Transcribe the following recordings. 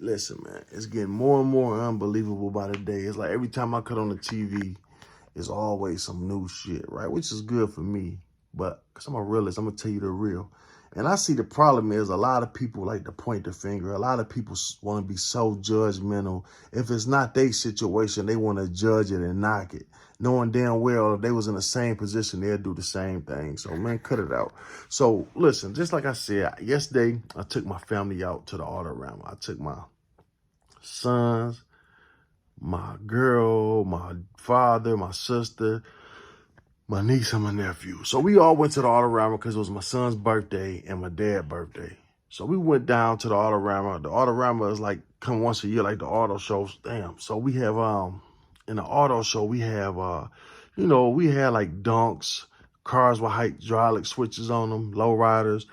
listen, man, it's getting more and more unbelievable by the day. It's like every time I cut on the TV, it's always some new shit, right? Which is good for me. But because I'm a realist, I'm going to tell you the real. And I see the problem is a lot of people like to point the finger. A lot of people want to be so judgmental. If it's not their situation, they want to judge it and knock it, knowing damn well if they was in the same position, they'll do the same thing. So, man, cut it out. So, listen, just like I said, yesterday, I took my family out to the Autorama. I took my sons, my girl, my father, my sister, my niece, and my nephew. So we all went to the Autorama because it was my son's birthday and my dad's birthday. So we went down to the Autorama. The Autorama is like come once a year, like the auto shows. Damn. So we have in the auto show we have we had like donks, cars with hydraulic switches on them, low riders,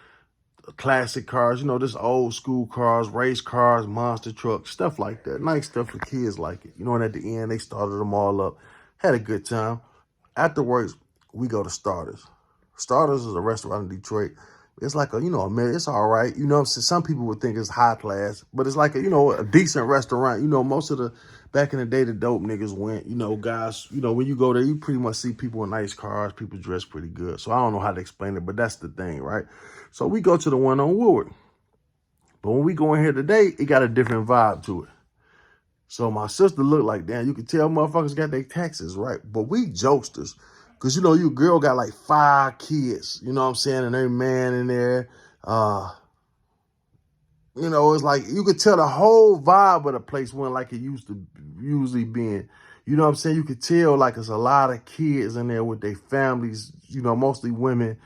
classic cars, just old school cars, race cars, monster trucks, stuff like that. Nice stuff for kids like it. And at the end, they started them all up. Had a good time. Afterwards, we go to Starters. Starters is a restaurant in Detroit. It's like it's all right. Some people would think it's high class, but it's like a decent restaurant. Most of back in the day, the dope niggas went, guys, when you go there, you pretty much see people in nice cars, people dress pretty good. So I don't know how to explain it, but that's the thing, right? So we go to the one on Woodward. But when we go in here today, it got a different vibe to it. So my sister looked like, damn, you can tell motherfuckers got their taxes, right? But we jokesters. Because, your girl got like 5 kids, you know what I'm saying? And every man in there, it's like you could tell the whole vibe of the place wasn't like it used to usually being. You know what I'm saying? You could tell like there's a lot of kids in there with their families, mostly women,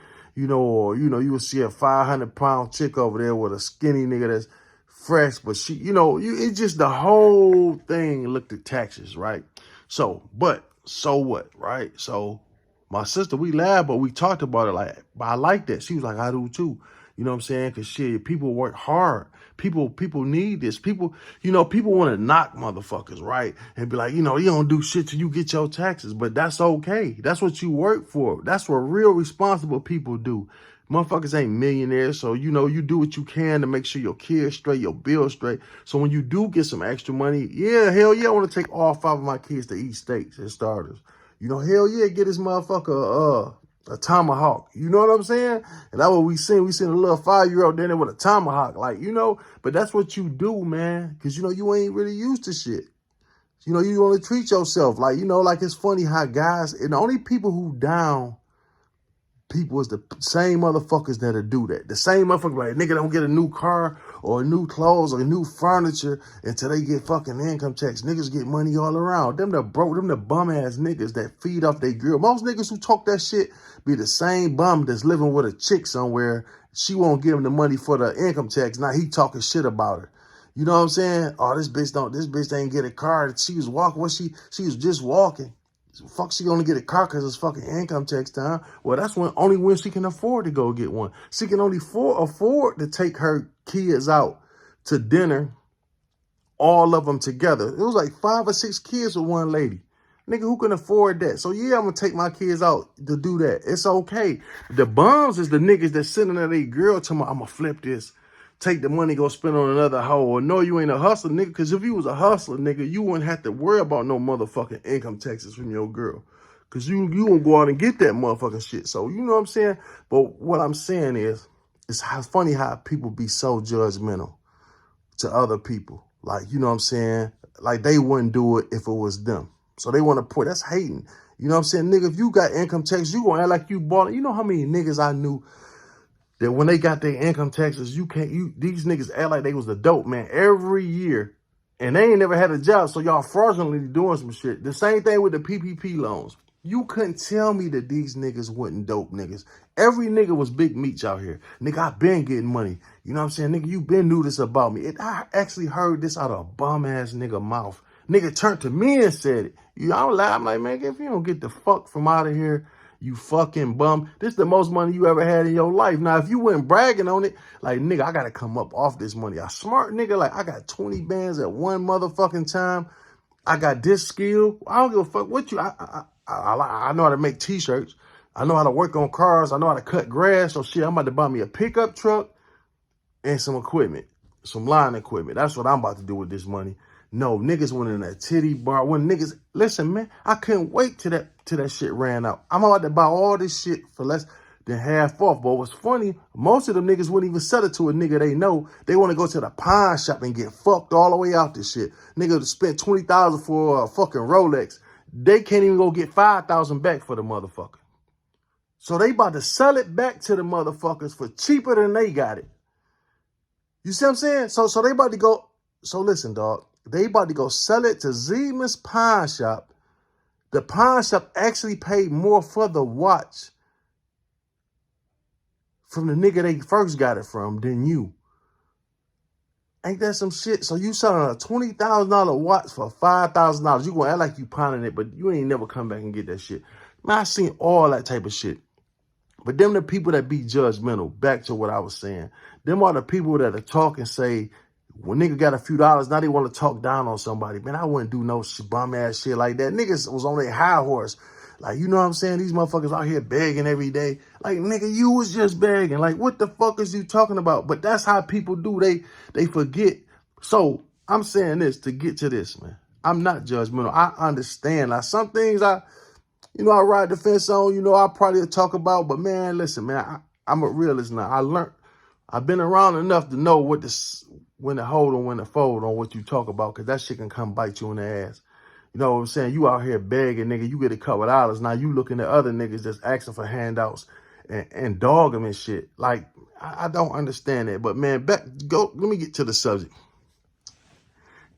or, you would see a 500-pound chick over there with a skinny nigga that's fresh, but she, it's just the whole thing looked at taxes, right? So what, right? So my sister, we laughed, but we talked about it like, but I like that. She was like, I do too. You know what I'm saying? Because shit, people work hard. People need this. People want to knock motherfuckers, right? And be like, you don't do shit till you get your taxes. But that's okay. That's what you work for. That's what real responsible people do. Motherfuckers ain't millionaires. So, you do what you can to make sure your kids straight, your bills straight. So when you do get some extra money, yeah, hell yeah, I want to take all 5 of my kids to eat steaks and Starters. Hell yeah, get this motherfucker a tomahawk. You know what I'm saying? And that's what we seen. We seen a little 5-year-old there with a tomahawk. Like, but that's what you do, man. Because, you ain't really used to shit. You want to treat yourself. Like, like it's funny how guys, and the only people who down people is the same motherfuckers that'll do that. The same motherfuckers like, nigga don't get a new car or new clothes or new furniture until they get fucking income tax. Niggas get money all around. Them the bum ass niggas that feed off their girl. Most niggas who talk that shit be the same bum that's living with a chick somewhere. She won't give him the money for the income tax. Now he talking shit about her. You know what I'm saying? Oh, this bitch ain't get a car. She was walking. She was just walking. Fuck, she only get a car because it's fucking income tax time. Well, that's only when she can afford to go get one. She can only afford to take her kids out to dinner, all of them together. It was like 5 or 6 kids with one lady. Nigga, who can afford that? So yeah, I'm gonna take my kids out to do that. It's okay. The bums is the niggas that sitting there, they girl tell me, I'm gonna flip this. Take the money, go spend on another hoe. Or no, you ain't a hustler, nigga. Because if you was a hustler, nigga, you wouldn't have to worry about no motherfucking income taxes from your girl. Because you won't go out and get that motherfucking shit. So, you know what I'm saying? But what I'm saying is, it's funny how people be so judgmental to other people. Like, you know what I'm saying? Like, they wouldn't do it if it was them. So they want to put, that's hating. You know what I'm saying? Nigga, if you got income tax, you gonna act like you bought it. You know how many niggas I knew that when they got their income taxes, these niggas act like they was the dope, man, every year. And they ain't never had a job, so y'all fraudulently doing some shit. The same thing with the PPP loans. You couldn't tell me that these niggas wasn't dope niggas. Every nigga was big meats out here. Nigga, I been getting money. You know what I'm saying? Nigga, you been knew this about me. I actually heard this out of a bum-ass nigga mouth. Nigga turned to me and said it. I don't lie. I'm like, man, if you don't get the fuck from out of here, you fucking bum. This is the most money you ever had in your life. Now, if you weren't bragging on it, like, nigga, I got to come up off this money. A smart nigga, like, I got 20 bands at one motherfucking time. I got this skill. I don't give a fuck what you, I know how to make t-shirts. I know how to work on cars. I know how to cut grass. So shit, I'm about to buy me a pickup truck and some equipment. some line equipment. That's what I'm about to do with this money. No, niggas went in that titty bar. When niggas, listen, man, I couldn't wait till that shit ran out. I'm about to buy all this shit for less than half off. But what's funny, most of them niggas wouldn't even sell it to a nigga they know. They want to go to the pawn shop and get fucked all the way out this shit. Nigga spent $20,000 for a fucking Rolex. They can't even go get $5,000 back for the motherfucker. So they about to sell it back to the motherfuckers for cheaper than they got it. You see what I'm saying? So they about to go, so listen, dog. They about to go sell it to Zeman's pawn shop. The pawn shop actually paid more for the watch from the nigga they first got it from than you. Ain't that some shit? So you selling a $20,000 watch for $5,000. You gonna act like you pawning it, but you ain't never come back and get that shit. Man, I seen all that type of shit. But them the people that be judgmental, back to what I was saying. Them are the people that talk and say, when nigga got a few dollars, now they want to talk down on somebody. Man, I wouldn't do no bum ass shit like that. Niggas was on their high horse. Like, you know what I'm saying? These motherfuckers out here begging every day. Like, nigga, you was just begging. Like, what the fuck is you talking about? But that's how people do. They forget. So I'm saying this to get to this, man. I'm not judgmental. I understand. Like, some things I ride the fence on, I probably talk about. But, man, listen, man, I'm a realist now. I've been around enough to know when to hold and when to fold on what you talk about, because that shit can come bite you in the ass. You know what I'm saying? You out here begging, nigga. You get a couple dollars. Now you looking at other niggas just asking for handouts and dog them and shit. Like, I don't understand that. But, man, let me get to the subject.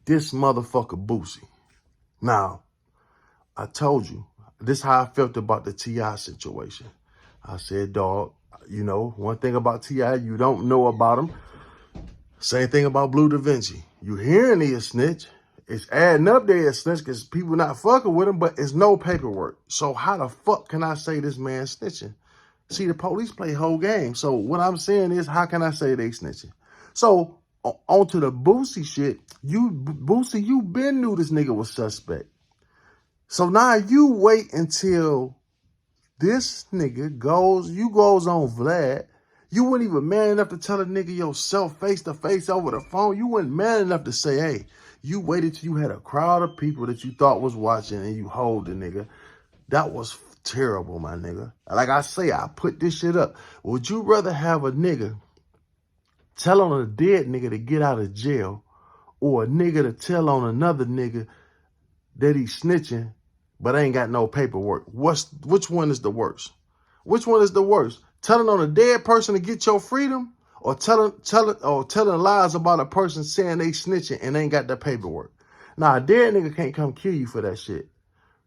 This motherfucker Boosie. Now, I told you, this is how I felt about the T.I. situation. I said, dog, one thing about T.I. you don't know about him. Same thing about Blue Da Vinci. You hearing he a snitch. It's adding up there a snitch because people not fucking with him, but it's no paperwork. So how the fuck can I say this man snitching? See, the police play whole game. So what I'm saying is, how can I say they snitching? So on to the Boosie shit. Boosie, you been knew this nigga was suspect. So now you wait until this nigga goes on Vlad. You weren't even man enough to tell a nigga yourself face to face over the phone. You weren't man enough to say, hey, you waited till you had a crowd of people that you thought was watching and you hold the nigga. That was terrible, my nigga. Like I say, I put this shit up. Would you rather have a nigga tell on a dead nigga to get out of jail, or a nigga to tell on another nigga that he's snitching but ain't got no paperwork? Which one is the worst? Which one is the worst? Telling on a dead person to get your freedom, or telling lies about a person saying they snitching and ain't got the paperwork? Now, a dead nigga can't come kill you for that shit.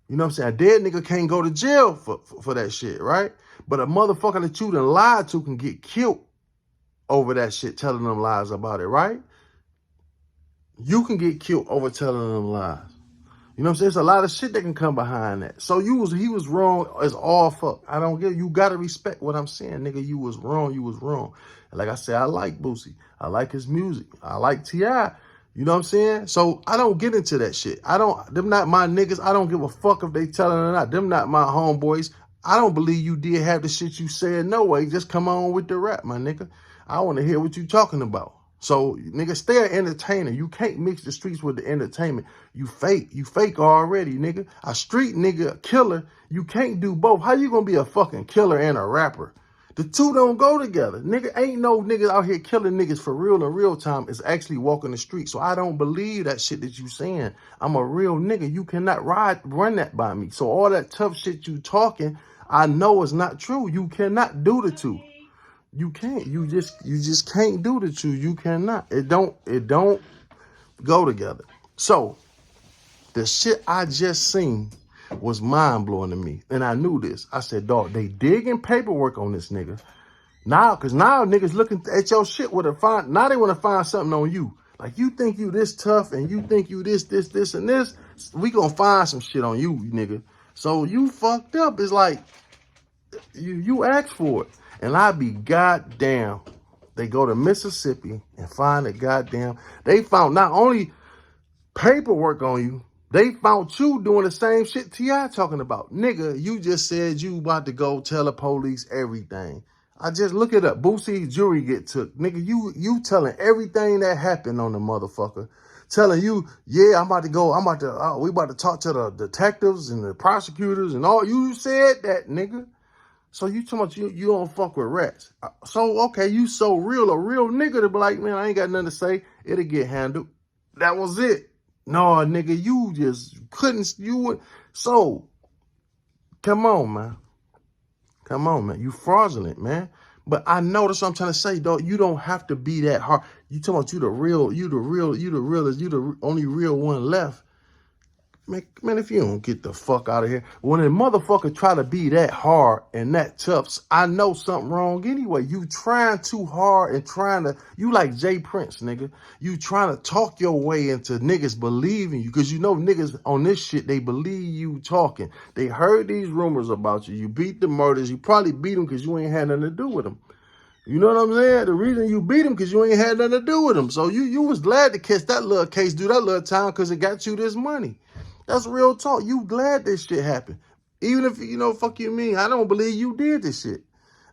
You know what I'm saying? A dead nigga can't go to jail for that shit, right? But a motherfucker that you done lied to can get killed over that shit, telling them lies about it, right? You can get killed over telling them lies. You know what I'm saying? There's a lot of shit that can come behind that. So he was wrong as all fuck. I don't get it. You got to respect what I'm saying, nigga. You was wrong. You was wrong. And like I said, I like Boosie. I like his music. I like T.I. You know what I'm saying? So I don't get into that shit. Them not my niggas. I don't give a fuck if they telling or not. Them not my homeboys. I don't believe you did have the shit you said. No way. Just come on with the rap, my nigga. I want to hear what you talking about. So, nigga, stay an entertainer. You can't mix the streets with the entertainment. You fake. You fake already, nigga. A street nigga, a killer. You can't do both. How you gonna be a fucking killer and a rapper? The two don't go together. Nigga, ain't no niggas out here killing niggas for real in real time. Is actually walking the street. So I don't believe that shit that you saying. I'm a real nigga. You cannot run that by me. So all that tough shit you talking, I know is not true. You cannot do the two. You can't. You just can't do the two. You cannot. It don't go together. So the shit I just seen was mind blowing to me, and I knew this. I said, dog, they digging paperwork on this nigga now, cause now niggas looking at your shit with a find. Now they want to find something on you. Like, you think you this tough, and you think you this, and this. We gonna find some shit on you, nigga. So you fucked up. It's like you asked for it. And I be goddamn, they go to Mississippi and find a goddamn, they found not only paperwork on you, they found you doing the same shit T.I. talking about. Nigga, you just said you about to go tell the police everything. I just look it up. Boosie jury get took. Nigga, you telling everything that happened on the motherfucker. Telling you, yeah, we about to talk to the detectives and the prosecutors and all. You said that, nigga. So you talking about you don't fuck with rats. So, okay, you so real, a real nigga to be like, man, I ain't got nothing to say. It'll get handled. That was it. No, nigga, you just couldn't, you would. So, come on, man. Come on, man. You fraudulent, man. But I know that's what I'm trying to say, dog. You don't have to be that hard. You talking about you the realest, you the only real one left. Man, if you don't get the fuck out of here. When a motherfucker try to be that hard and that tough, I know something wrong anyway. You trying too hard and you like Jay Prince, nigga. You trying to talk your way into niggas believing you. Because you know niggas on this shit, they believe you talking. They heard these rumors about you. You beat the murders. You probably beat them because you ain't had nothing to do with them. You know what I'm saying? The reason you beat him because you ain't had nothing to do with him. So you was glad to catch that little case, do that little time because it got you this money. That's real talk. You glad this shit happened. Even if, fuck you mean, I don't believe you did this shit.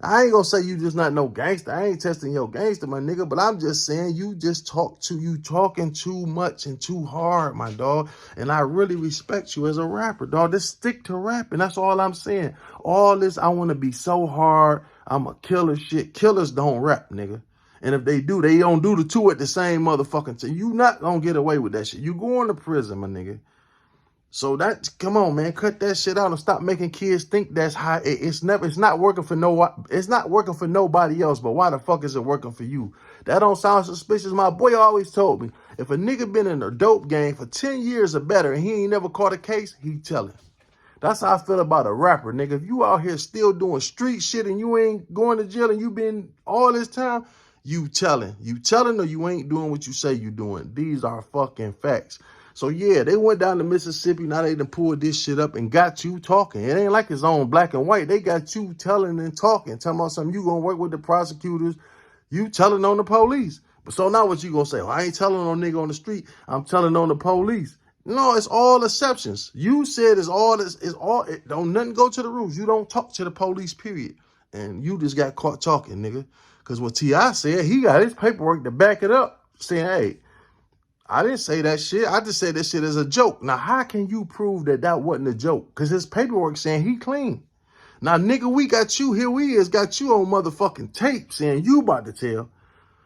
I ain't gonna say you just not no gangster. I ain't testing your gangster, my nigga, but I'm just saying you talking too much and too hard, my dog. And I really respect you as a rapper, dog. Just stick to rapping. That's all I'm saying. All this, I want to be so hard. I'm a killer shit. Killers don't rap, nigga. And if they do, they don't do the two at the same motherfucking time. You not gonna get away with that shit. You going to prison, my nigga. So come on, man, cut that shit out and stop making kids think that's how it's not working for nobody else. But why the fuck is it working for you? That don't sound suspicious. My boy always told me if a nigga been in a dope game for 10 years or better and he ain't never caught a case, he telling. That's how I feel about a rapper, nigga. If you out here still doing street shit and you ain't going to jail and you been all this time, you telling. You telling or you ain't doing what you say you doing. These are fucking facts. So, yeah, they went down to Mississippi. Now they done pulled this shit up and got you talking. It ain't like it's on black and white. They got you telling and talking. Talking about something. You going to work with the prosecutors. You telling on the police. But so now what you going to say? Well, I ain't telling on nigga on the street. I'm telling on the police. No, it's all exceptions. You said don't nothing go to the rules. You don't talk to the police, period. And you just got caught talking, nigga. Because what T.I. said, he got his paperwork to back it up. Saying, hey, I didn't say that shit. I just said that shit as a joke. Now, how can you prove that wasn't a joke? Because his paperwork saying he clean. Now, nigga, we got you. Here we is. Got you on motherfucking tape saying you about to tell.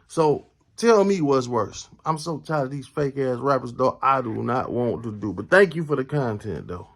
So, tell me what's worse. I'm so tired of these fake ass rappers, though. I do not want to do. But thank you for the content, though.